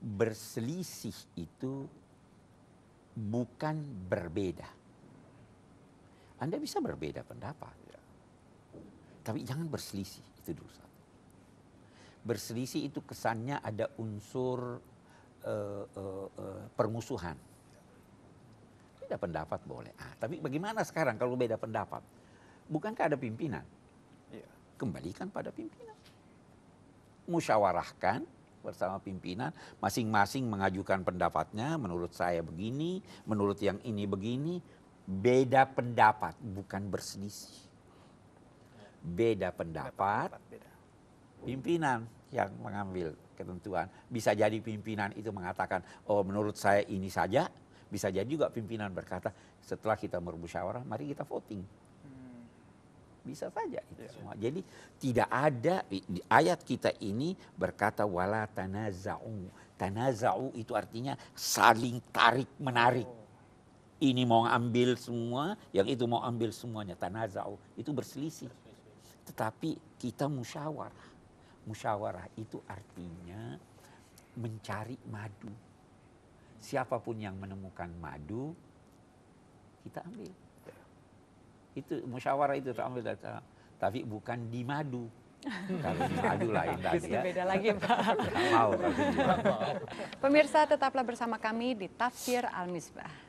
berselisih itu bukan berbeda. Anda bisa berbeda pendapat, tapi jangan berselisih, itu dulu satu. Berselisih itu kesannya ada unsur permusuhan. Beda pendapat boleh, tapi bagaimana sekarang kalau beda pendapat? Bukankah ada pimpinan? Kembalikan pada pimpinan. Musyawarahkan bersama pimpinan, masing-masing mengajukan pendapatnya, menurut saya begini, menurut yang ini begini. Beda pendapat, bukan berselisih. Beda pendapat, pimpinan yang mengambil ketentuan. Bisa jadi pimpinan itu mengatakan, oh menurut saya ini saja. Bisa jadi juga pimpinan berkata, setelah kita bermusyawarah, mari kita voting. Bisa saja itu semua. Jadi tidak ada, di ayat kita ini berkata, wala tanaza'u. Tanaza'u itu artinya saling tarik menarik. Ini mau ambil semua, yang itu mau ambil semuanya. Tanaza'u, itu berselisih. Tetapi kita musyawarah. Musyawarah itu artinya mencari madu. Siapapun yang menemukan madu, kita ambil. Itu musyawarah itu terambil dari sana. Tapi bukan di madu. Kalau di madu lain lagi ya. Beda lagi Pak. Mau. Pemirsa tetaplah bersama kami di Tafsir Al-Misbah.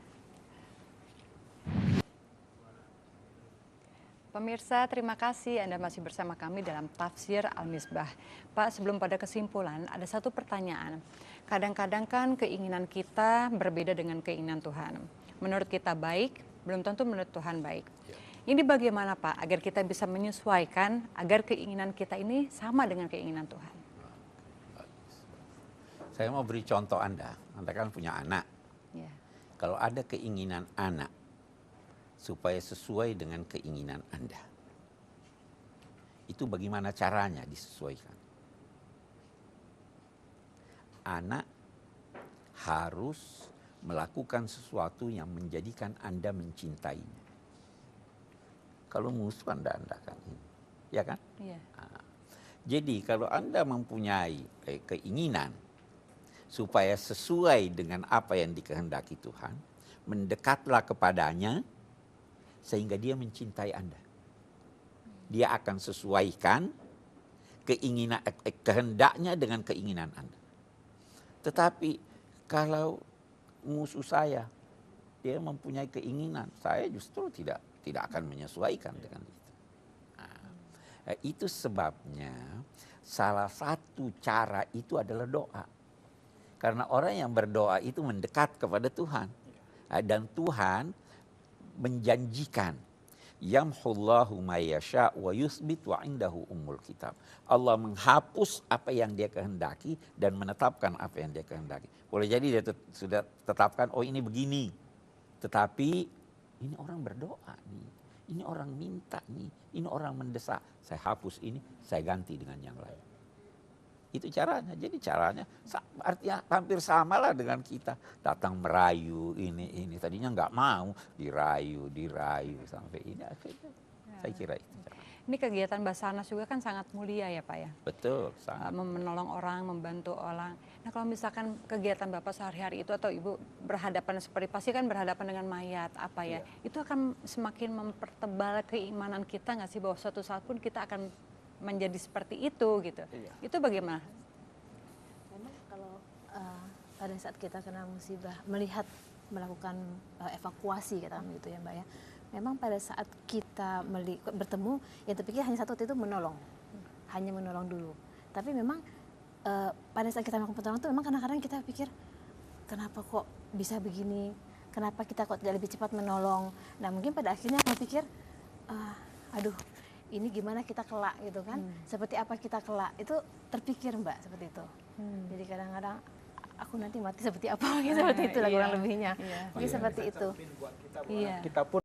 Pemirsa, terima kasih Anda masih bersama kami dalam Tafsir Al-Misbah. Pak, sebelum pada kesimpulan, ada satu pertanyaan. Kadang-kadang kan keinginan kita berbeda dengan keinginan Tuhan. Menurut kita baik, belum tentu menurut Tuhan baik. Ini bagaimana Pak, agar kita bisa menyesuaikan, agar keinginan kita ini sama dengan keinginan Tuhan? Saya mau beri contoh Anda kan punya anak. Ya. Kalau ada keinginan anak, supaya sesuai dengan keinginan Anda. Itu bagaimana caranya disesuaikan? Anak harus melakukan sesuatu yang menjadikan Anda mencintainya. Kalau musuh Anda kan ini, ya kan? Iya. Jadi kalau Anda mempunyai keinginan supaya sesuai dengan apa yang dikehendaki Tuhan, mendekatlah kepadanya, sehingga dia mencintai Anda. Dia akan sesuaikan keinginan kehendaknya dengan keinginan Anda. Tetapi kalau musuh saya, dia mempunyai keinginan, saya justru tidak akan menyesuaikan dengan itu. Itu sebabnya salah satu cara itu adalah doa. Karena orang yang berdoa itu mendekat kepada Tuhan. Dan Tuhan menjanjikan yamhullahu mayyasha wa yusbit wa indahu ummul kitab. Allah menghapus apa yang dia kehendaki dan menetapkan apa yang dia kehendaki. Boleh jadi dia sudah tetapkan, oh ini begini. Tetapi ini orang berdoa nih, ini orang minta nih, ini orang mendesak. Saya hapus ini, saya ganti dengan yang lain. Itu caranya. Jadi caranya artinya hampir samalah dengan kita. Datang merayu ini. Tadinya nggak mau, dirayu sampai ini akhirnya. Saya kira itu. Ini kegiatan Basarnas juga kan sangat mulia ya Pak ya? Betul, sangat. Menolong orang, membantu orang. Nah kalau misalkan kegiatan Bapak sehari-hari itu atau Ibu berhadapan seperti pasti kan berhadapan dengan mayat apa ya? Itu akan semakin mempertebal keimanan kita nggak sih bahwa suatu saat pun kita akan menjadi seperti itu gitu. Itu bagaimana? Memang kalau pada saat kita kena musibah melakukan evakuasi katakan begitu ya Mbak ya. Memang pada saat kita bertemu yang terpikir hanya satu waktu itu menolong. Hanya menolong dulu. Tapi memang pada saat kita melakukan pertolongan itu memang kadang-kadang kita pikir kenapa kok bisa begini? Kenapa kita kok tidak lebih cepat menolong? Nah, mungkin pada akhirnya aku pikir aduh, ini gimana kita kelak gitu kan, seperti apa kita kelak, itu terpikir Mbak seperti itu. Jadi kadang-kadang aku nanti mati seperti apa, seperti itu lah kurang lebihnya. Jadi seperti itu. Kita pun